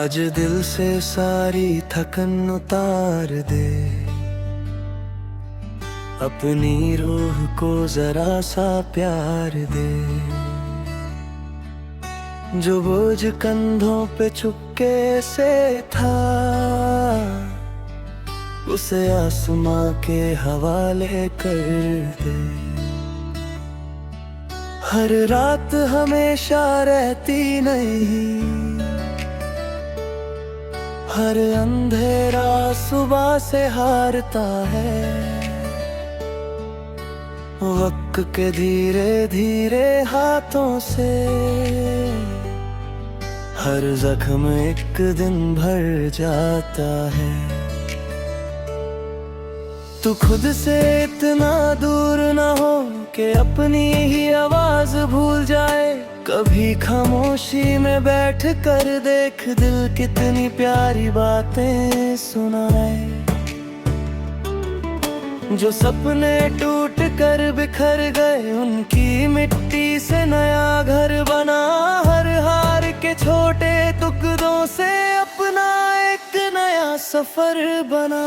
आज दिल से सारी थकन उतार दे, अपनी रूह को जरा सा प्यार दे। जो बोझ कंधों पे चुपके से था, उसे आसमां के हवाले कर दे। हर रात हमेशा रहती नहीं, हर अंधेरा सुबह से हारता है। वक्त के धीरे धीरे हाथों से हर जख्म एक दिन भर जाता है। तू खुद से इतना दूर ना हो कि अपनी ही आवाज भूल जाए। कभी खामोशी में बैठ कर देख दिल कितनी प्यारी बातें सुनाए। जो सपने टूट कर बिखर गए, उनकी मिट्टी से नया घर बना। हर हार के छोटे टुकड़ों से अपना एक नया सफर बना।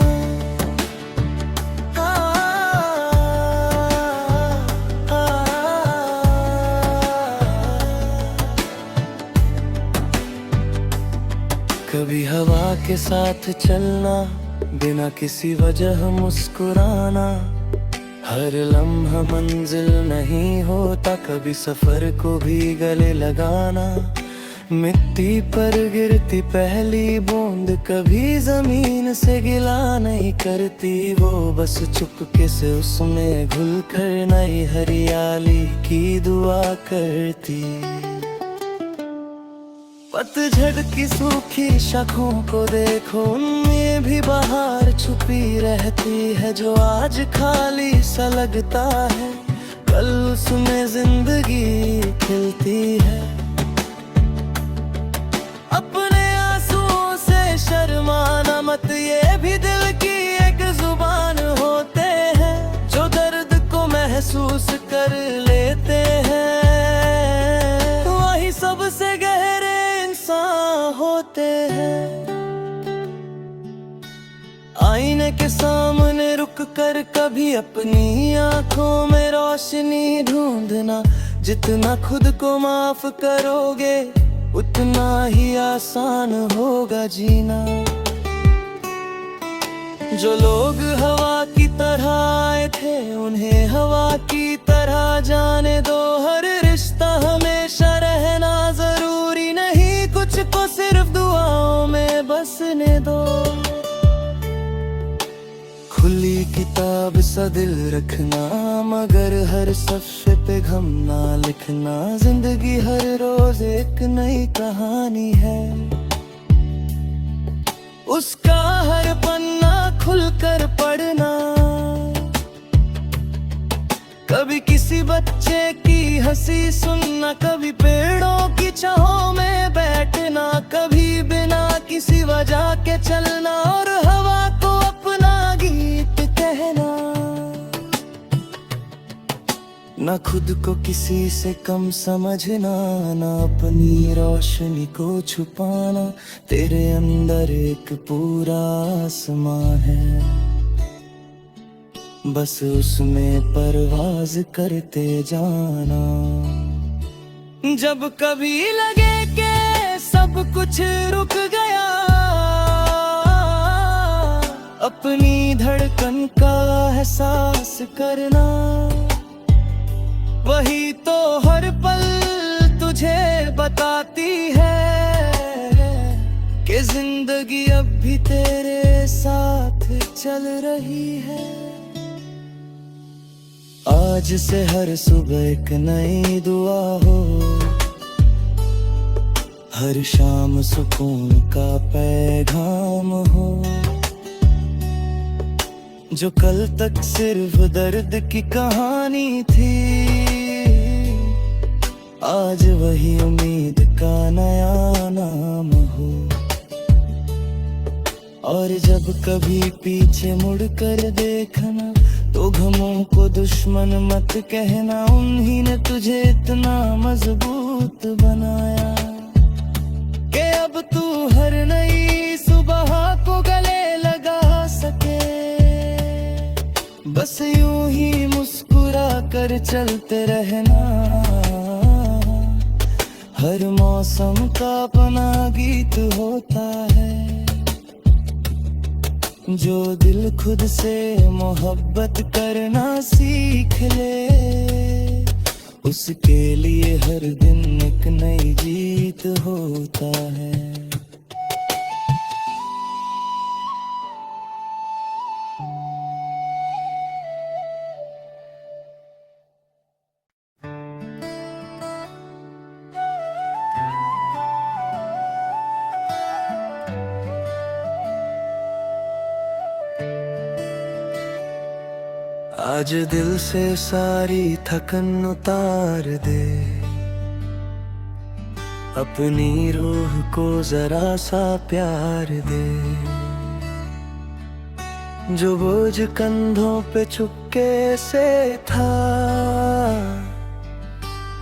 कभी हवा के साथ चलना, बिना किसी वजह मुस्कुराना। हर लम्हा मंजिल नहीं होता, कभी सफर को भी गले लगाना। मिट्टी पर गिरती पहली बूंद कभी जमीन से गिला नहीं करती। वो बस चुपके से उसमें घुल कर नई हरियाली की दुआ करती। पतझड़ की सूखी शाखों को देखो, उनमें भी बहार छुपी रहती है। जो आज खाली सा लगता है, कल उसमें जिंदगी खिलती है। अपने आंसुओं से शर्माना मत, ये भी दिल की एक जुबान होते हैं। जो दर्द को महसूस कर लेते हैं, वही सबसे गहरे होते हैं। आईने के सामने रुक कर कभी अपनी आंखों में रोशनी ढूंढना। जितना खुद को माफ करोगे, उतना ही आसान होगा जीना। जो लोग हवा की तरह आए थे, उन्हें हवा की तरह जाने दो। हर रिश्ता हमेशा रहना जरूरी नहीं, कुछ को सिर्फ दुआओं में बसने दो। खुली किताब सा दिल रखना, मगर हर सफ़े पे गम ना लिखना। जिंदगी हर रोज एक नई कहानी है, उसका हर पन्ना खुलकर पढ़ना। कभी किसी बच्चे की हंसी सुनना, कभी पेड़ों की छांव में बैठना। कभी बिना किसी वजह के चलना, और हवा को अपना गीत कहना। ना खुद को किसी से कम समझना, ना अपनी रोशनी को छुपाना। तेरे अंदर एक पूरा आसमां है, बस उसमें परवाज करते जाना। जब कभी लगे कि सब कुछ रुक गया, अपनी धड़कन का एहसास करना। वही तो हर पल तुझे बताती है कि जिंदगी अब भी तेरे साथ चल रही है। आज से हर सुबह एक नई दुआ हो, हर शाम सुकून का पैगाम हो। जो कल तक सिर्फ दर्द की कहानी थी, आज वही उम्मीद का नया नाम हो। और जब कभी पीछे मुड़कर देखना, तो गमों को दुश्मन मत कहना। उन्हीं ने तुझे इतना मजबूत बनाया कि अब तू हर अपना गीत होता है। जो दिल खुद से मोहब्बत करना सीख ले, उसके लिए हर दिन एक नई जीत होता है। आज दिल से सारी थकन उतार दे, अपनी रूह को जरा सा प्यार दे। जो बोझ कंधों पे चुपके से था,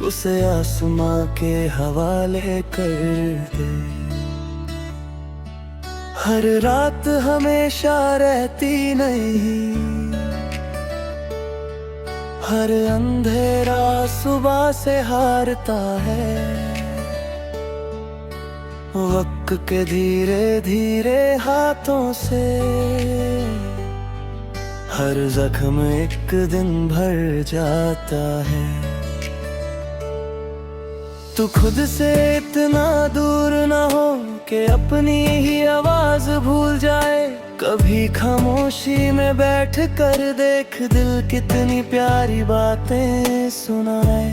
उसे आसमां के हवाले कर दे। हर रात हमेशा रहती नहीं, हर अंधेरा सुबह से हारता है। वक्त के धीरे धीरे हाथों से हर जख्म एक दिन भर जाता है। तू खुद से इतना दूर ना हो कि अपनी ही आवाज भूल जाए। कभी खामोशी में बैठ कर देख, दिल कितनी प्यारी बातें सुनाए।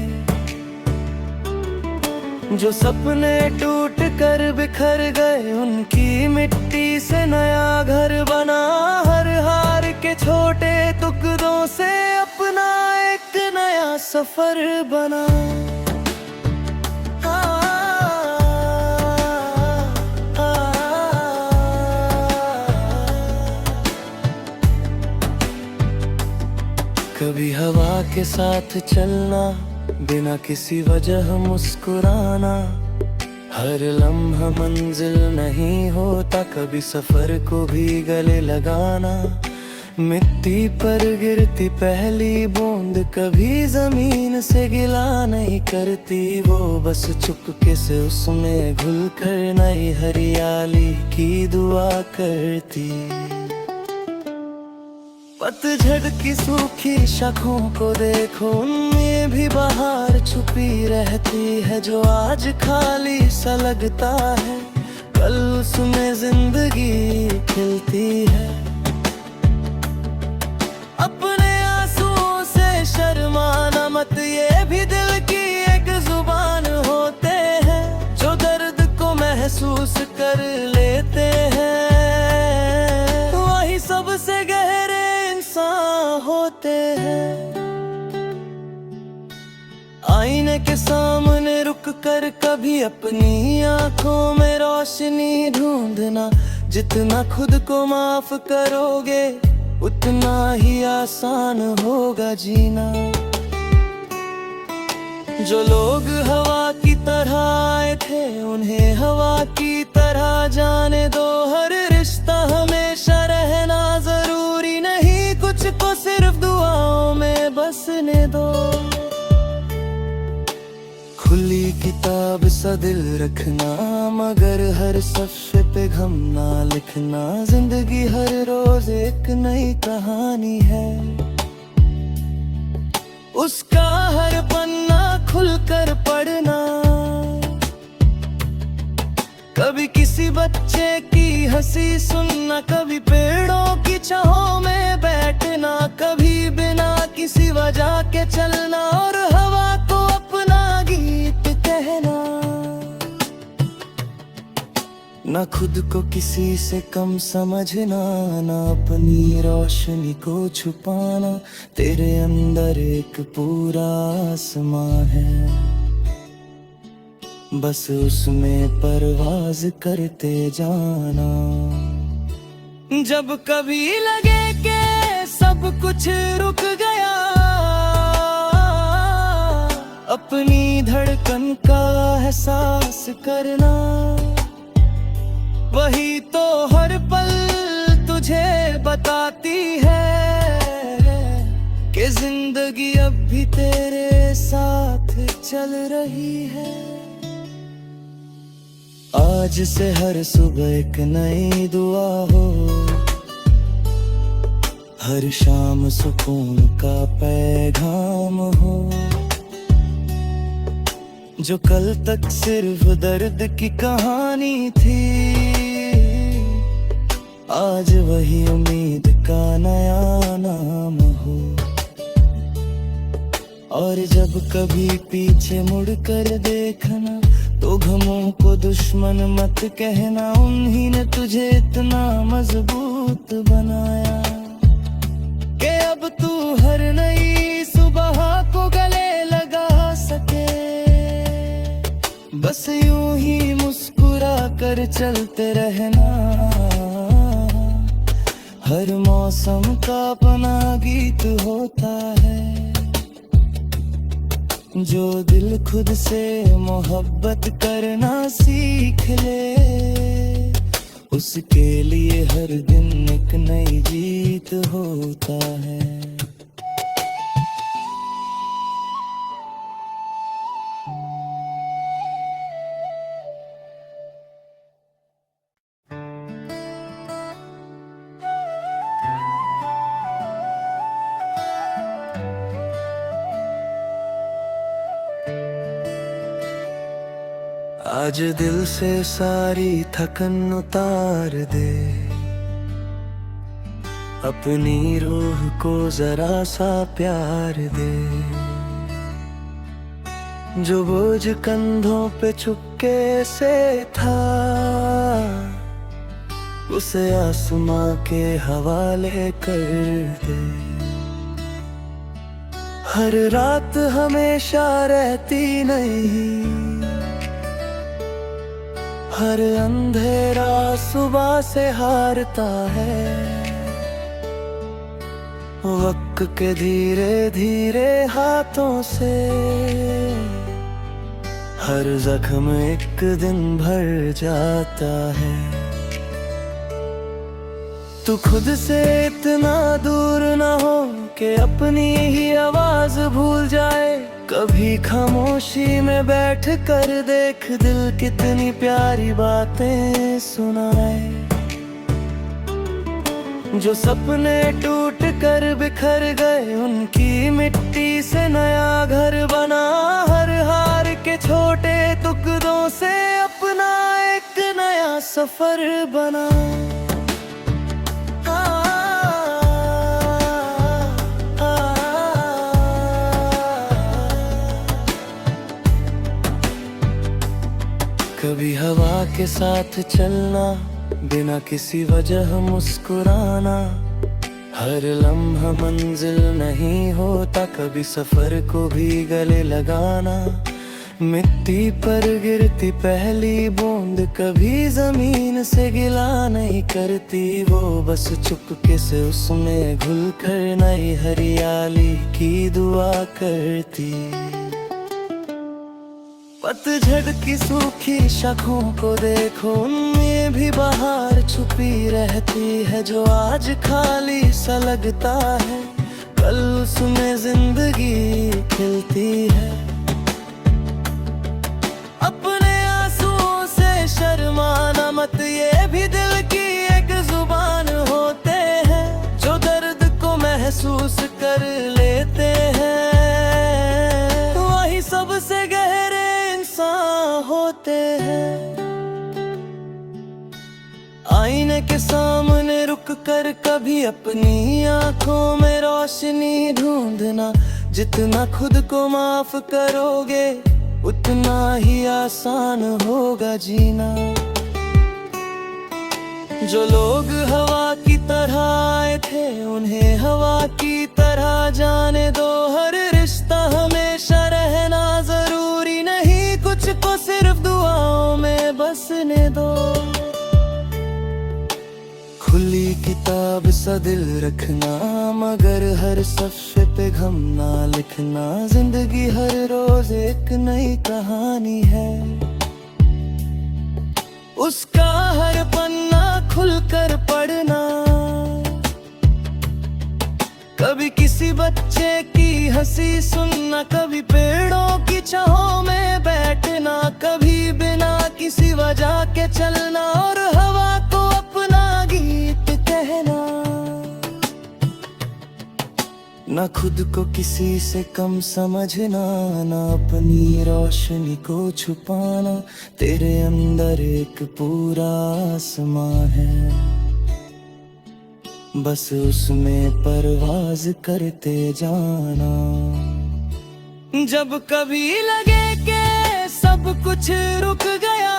जो सपने टूट कर बिखर गए, उनकी मिट्टी से नया घर बना। हर हार के छोटे टुकड़ों से अपना एक नया सफर बना। कभी हवा के साथ चलना, बिना किसी वजह मुस्कुराना। हर लम्हा मंजिल नहीं होता, कभी सफर को भी गले लगाना। मिट्टी पर गिरती पहली बूंद कभी जमीन से गिला नहीं करती। वो बस चुपके से उसमें घुल कर नई हरियाली की दुआ करती। पतझड़ की सूखी शाखों को देखो, उनमें भी बहार छुपी रहती है। जो आज खाली सा लगता है, कल उसमें जिंदगी खिलती है। अपने आंसुओं से शर्माना मत, ये भी दिल की एक जुबान होते हैं। जो दर्द को महसूस कर लेते हैं, वही सबसे गहरे होते हैं। आईने के सामने रुक कर कभी अपनी आंखों में रोशनी ढूंढना। जितना खुद को माफ करोगे, उतना ही आसान होगा जीना। जो लोग हवा की तरह आए थे, उन्हें हवा की तरह जाने दो। हर रिश्ता हमेशा रहना जरूरी नहीं, कुछ को सिर्फ दुआओं में बसने दो। खुली किताब सा दिल रखना, मगर हर सफ़े पे गम ना लिखना। जिंदगी हर रोज एक नई कहानी है, उसका हर पन्ना खुलकर पढ़ना। कभी किसी बच्चे की हंसी सुनना, कभी पेड़ों की छांव में बैठना। कभी बिना किसी वजह के चलना, और हवा को अपना गीत कहना। ना खुद को किसी से कम समझना, ना अपनी रोशनी को छुपाना। तेरे अंदर एक पूरा आसमां है, बस उसमें परवाज करते जाना। जब कभी लगे कि सब कुछ रुक गया, अपनी धड़कन का एहसास करना। वही तो हर पल तुझे बताती है कि जिंदगी अब भी तेरे साथ चल रही है। आज से हर सुबह एक नई दुआ हो, हर शाम सुकून का पैगाम हो। जो कल तक सिर्फ दर्द की कहानी थी, आज वही उम्मीद का नया नाम हो। और जब कभी पीछे मुड़कर देखना, तो गमों को दुश्मन मत कहना, उन्हीं ने तुझे इतना मजबूत बनाया कि अब तू हर नई सुबह को गले लगा सके। बस यूं ही मुस्कुरा कर चलते रहना, हर मौसम का अपना गीत होता है। जो दिल खुद से मोहब्बत करना सीख ले, उसके लिए हर दिन एक नई जीत होता है। आज दिल से सारी थकन उतार दे, अपनी रूह को जरा सा प्यार दे। जो बोझ कंधों पे चुपके से था, उसे आसमां के हवाले कर दे। हर रात हमेशा रहती नहीं, हर अंधेरा सुबह से हारता है। वक्त के धीरे धीरे हाथों से हर जख्म एक दिन भर जाता है। तू खुद से इतना दूर ना हो कि अपनी ही आवाज भूल जाए। कभी खामोशी में बैठ कर देख, दिल कितनी प्यारी बातें सुनाए। जो सपने टूट कर बिखर गए, उनकी मिट्टी से नया घर बना। हर हार के छोटे टुकड़ों से अपना एक नया सफर बना। कभी हवा के साथ चलना, बिना किसी वजह मुस्कुराना। हर लम्हा मंजिल नहीं होता, कभी सफर को भी गले लगाना। मिट्टी पर गिरती पहली बूंद कभी जमीन से गिला नहीं करती। वो बस चुपके से उसमें घुल कर नई हरियाली की दुआ करती। पतझड़ की सूखी शाखों को देखो, उनमें भी बहार छुपी रहती है। जो आज खाली सा लगता है, कल उसमें जिंदगी खिलती है। अपने आंसुओं से शर्माना मत, ये भी दिल की एक जुबान होते हैं। जो दर्द को महसूस कर लेते हैं, वही सबसे गहरे होते हैं। आईने के सामने रुक कर कभी अपनी आंखों में रोशनी ढूंढना। जितना खुद को माफ करोगे, उतना ही आसान होगा जीना। जो लोग हवा की तरह आए थे, उन्हें हवा की तरह जाने दो। हर रिश्ता हमेशा रहना जरूरी नहीं, कुछ को सिर्फ दुआओं में बसने दो। खुली किताब सा दिल रखना, मगर हर सफ़े पे गम ना लिखना। जिंदगी हर रोज एक नई कहानी है, उसका हर पन्ना खुलकर पढ़ना। कभी किसी बच्चे की हंसी सुनना, कभी पेड़ों की छांव में बैठना। कभी बिना किसी किसी वजह के चलना और हवा को अपना गीत कहना, ना खुद को किसी से कम समझना, ना अपनी रोशनी को छुपाना। तेरे अंदर एक पूरा आसमां है, बस उसमें परवाज करते जाना। जब कभी लगे कि सब कुछ रुक गया,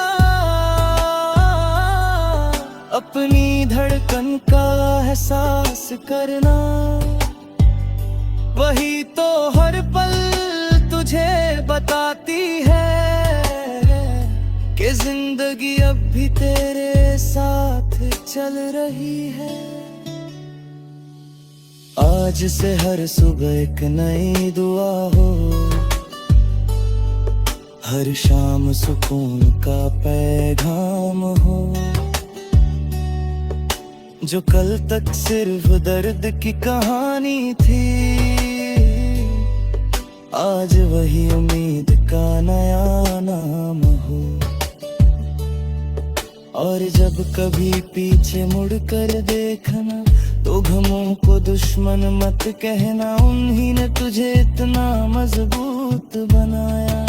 अपनी धड़कन का एहसास करना। वही तो हर पल तुझे बताती है कि जिंदगी अब भी तेरे साथ चल रही है। आज से हर सुबह एक नई दुआ हो, हर शाम सुकून का पैगाम हो। जो कल तक सिर्फ दर्द की कहानी थी, आज वही उम्मीद का नया नाम हो। और जब कभी पीछे मुड़कर देखना, तो गमों को दुश्मन मत कहना। उन्हीं ने तुझे इतना मजबूत बनाया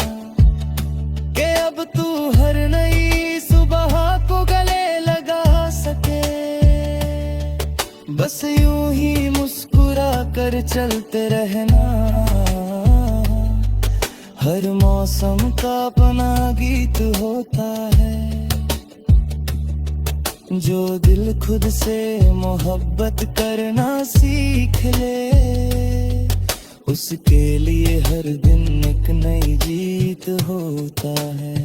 कि अब तू हर नई सुबह को गले लगा सके। बस यूं ही मुस्कुरा कर चलते रहना, हर मौसम का अपना गीत होता है। जो दिल खुद से मोहब्बत करना सीख ले, उसके लिए हर दिन एक नई जीत होता है।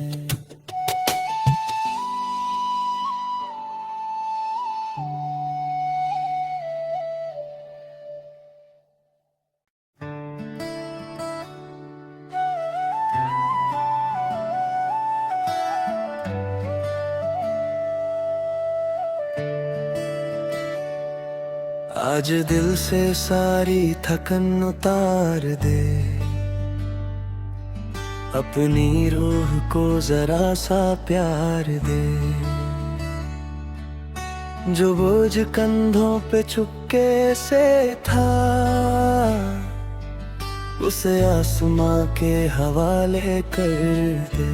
आज दिल से सारी थकन उतार दे, अपनी रूह को जरा सा प्यार दे। जो बोझ कंधों पे चुपके से था, उसे आसमां के हवाले कर दे।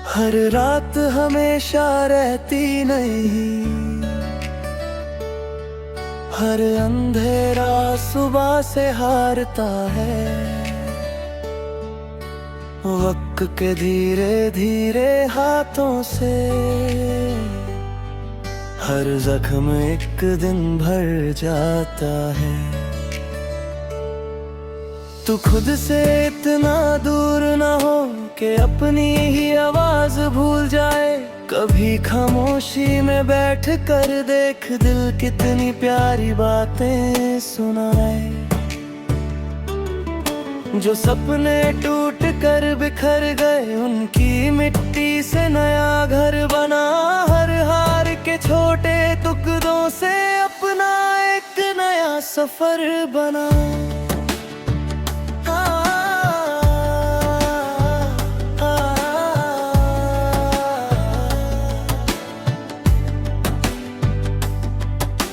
हर रात हमेशा रहती नहीं, हर अंधेरा सुबह से हारता है। वक्त के धीरे धीरे हाथों से हर जख्म एक दिन भर जाता है। तू खुद से इतना दूर ना हो कि अपनी ही आवाज भूल जाए। कभी खामोशी में बैठ कर देख, दिल कितनी प्यारी बातें सुनाए। जो सपने टूट कर बिखर गए, उनकी मिट्टी से नया घर बना। हर हार के छोटे टुकड़ों से अपना एक नया सफर बना।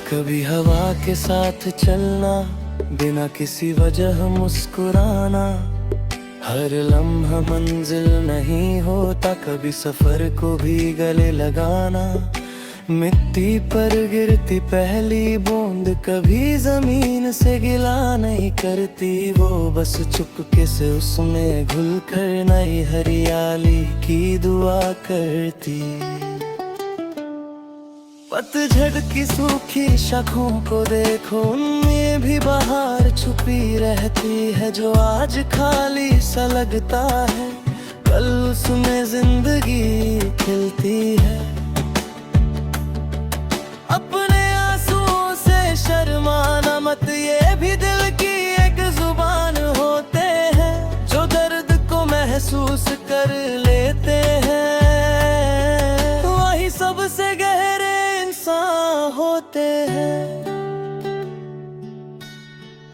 कभी हवा के साथ चलना, बिना किसी वजह मुस्कुराना। हर लम्हा मंजिल नहीं होता, कभी सफर को भी गले लगाना। मिट्टी पर गिरती पहली बूंद कभी जमीन से गिला नहीं करती। वो बस चुपके से उसमें घुल कर नई हरियाली की दुआ करती। पतझड़ की सूखी शाखों को देखो, उनमें भी बहार छुपी रहती है। जो आज खाली सा लगता है, कल उसमें जिंदगी खिलती है। अपने आंसुओं से शर्माना मत, ये भी दिल की एक जुबान होते हैं। जो दर्द को महसूस कर लेते हैं, वही सबसे गहरे होते हैं।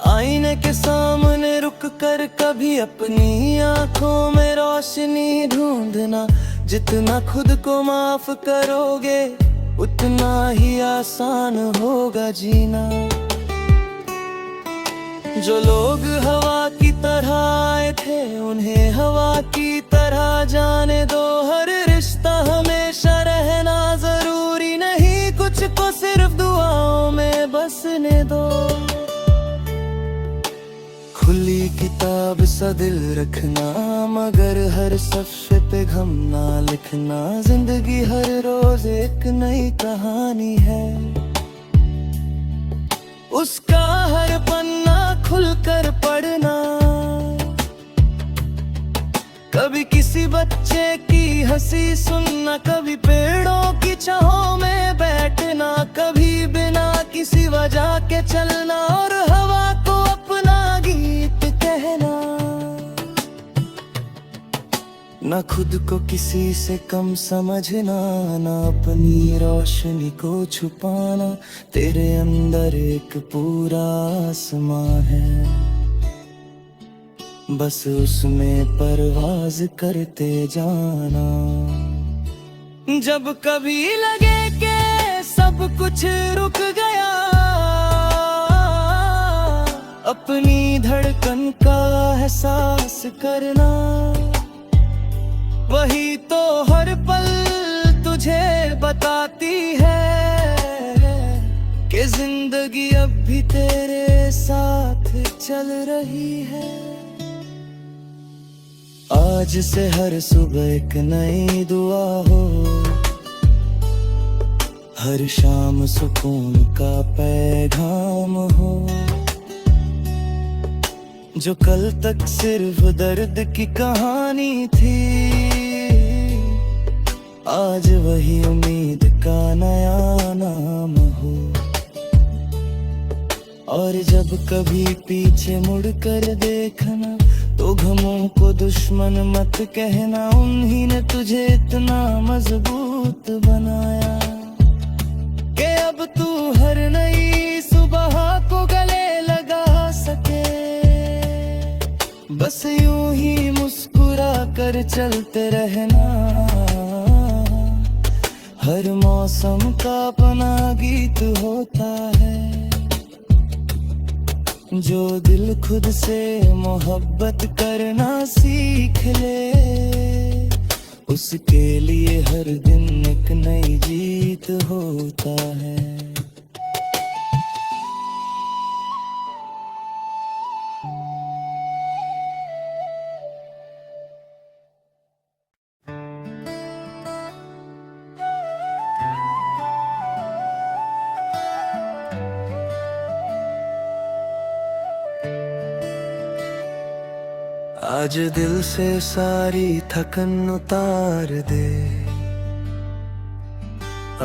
आईने के सामने रुक कर कभी अपनी आंखों में रोशनी ढूंढना। जितना खुद को माफ करोगे उतना ही आसान होगा जीना। जो लोग हवा की तरह आए थे उन्हें हवा की तरह जाने दो। हर रिश्ता हमेशा रहना जरूरी नहीं, कुछ को सिर्फ दुआओं में बसने दो। खुली किताब सा दिल रखना, मगर हर सफ़े पे गम ना लिखना। जिंदगी हर रोज एक नई कहानी है, उसका हर पन्ना खुलकर पढ़ना। कभी किसी बच्चे की हंसी सुनना, कभी पेड़ों की छांव में बैठना। कभी बिना किसी वजह के चलना और हवा को अपना गीत कहना। ना खुद को किसी से कम समझना, ना अपनी रोशनी को छुपाना। तेरे अंदर एक पूरा आसमां है, बस उसमें परवाज करते जाना। जब कभी लगे कि सब कुछ रुक गया, अपनी धड़कन का एहसास करना। वही तो हर पल तुझे बताती है कि जिंदगी अब भी तेरे साथ चल रही है। आज से हर सुबह एक नई दुआ हो, हर शाम सुकून का पैगाम हो। जो कल तक सिर्फ दर्द की कहानी थी, आज वही उम्मीद का नया नाम हो। और जब कभी पीछे मुड़कर देखना, तो गमों को दुश्मन मत कहना। उन्हीं ने तुझे इतना मजबूत बनाया कि अब तू हर नई सुबह को गले लगा सके। बस यूं ही मुस्कुरा कर चलते रहना, हर मौसम का अपना गीत होता है। जो दिल खुद से मोहब्बत करना सीख ले, उसके लिए हर दिन एक नई जीत होता है। आज दिल से सारी थकन उतार दे,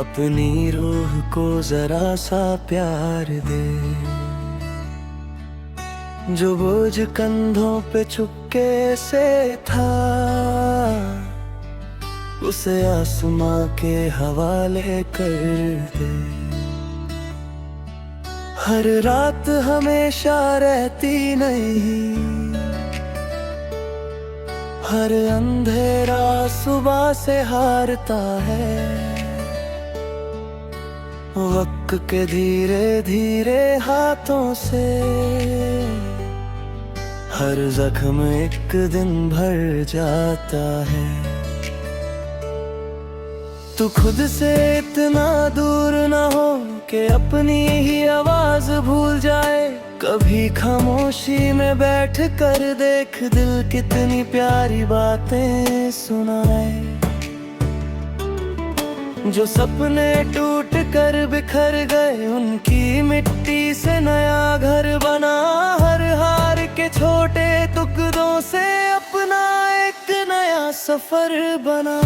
अपनी रूह को जरा सा प्यार दे। जो बोझ कंधों पे चुपके से था, उसे आसमां के हवाले कर दे। हर रात हमेशा रहती नहीं, हर अंधेरा सुबह से हारता है। वक्त के धीरे धीरे हाथों से हर जख्म एक दिन भर जाता है। तू खुद से इतना दूर ना हो कि अपनी ही आवाज भूल जाए। कभी खामोशी में बैठ कर देख दिल कितनी प्यारी बातें सुनाए। जो सपने टूट कर बिखर गए, उनकी मिट्टी से नया घर बना। हर हार के छोटे टुकड़ों से अपना एक नया सफर बना।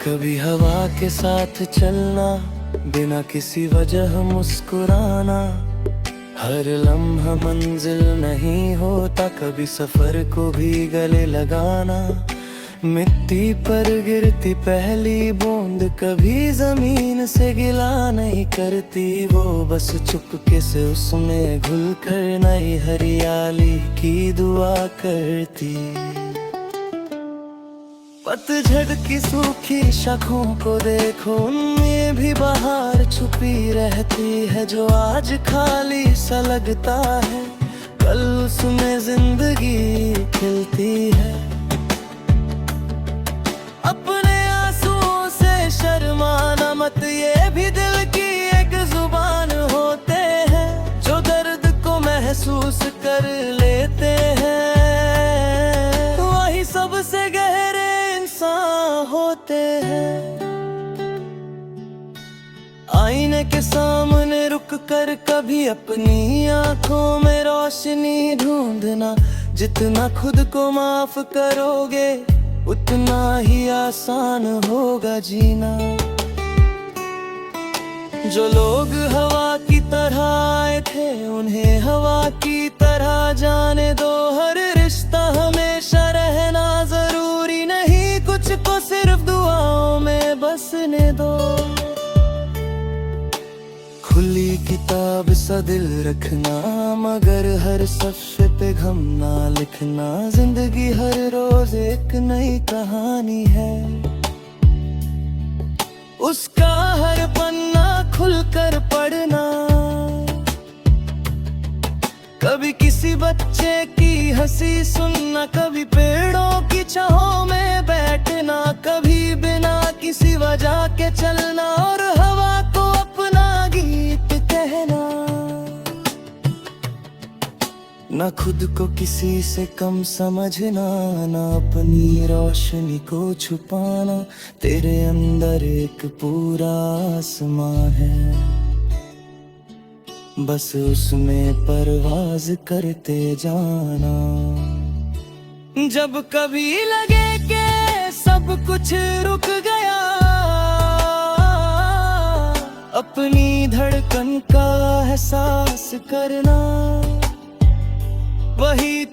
कभी हवा के साथ चलना, बिना किसी वजह मुस्कुराना। हर लम्हा मंजिल नहीं होता, कभी सफर को भी गले लगाना। मिट्टी पर गिरती पहली बूंद कभी जमीन से गिला नहीं करती, वो बस चुपके से उसमें घुल कर नई हरियाली की दुआ करती। पतझड़ की सूखी शाखों को देखो, उनमें भी बहार छुपी रहती है। जो आज खाली सा लगता है, कल उसमें जिंदगी खिलती है। अपने आंसुओं से शर्माना मत, ये भी दिल की एक जुबान होते हैं। जो दर्द को महसूस कर लेते हैं, वही सबसे गहरे इंसान होते हैं। आईने के सामने रुक कर कभी अपनी आंखों में रोशनी ढूंढना। जितना खुद को माफ करोगे, उतना ही आसान होगा जीना। जो लोग हवा की तरह आए थे, उन्हें हवा की तरह जाने दो। हर रिश्ता हमेशा रहना जरूरी नहीं, कुछ को सिर्फ दुआओं में बसने दो। खुली किताब सा दिल रखना, मगर हर सफ़े पे गम ना लिखना। जिंदगी हर रोज एक नई कहानी है, उसका हर पन्ना खुलकर पढ़ना। कभी किसी बच्चे की हंसी सुनना, कभी पेड़ों की छांव में बैठना। कभी बिना किसी वजह के चलना, और हवा को अपना गीत कहना। ना खुद को किसी से कम समझना, ना अपनी रोशनी को छुपाना। तेरे अंदर एक पूरा आसमां है, बस उसमें परवाज करते जाना। जब कभी लगे कि सब कुछ रुक गया, अपनी धड़कन का एहसास करना। वही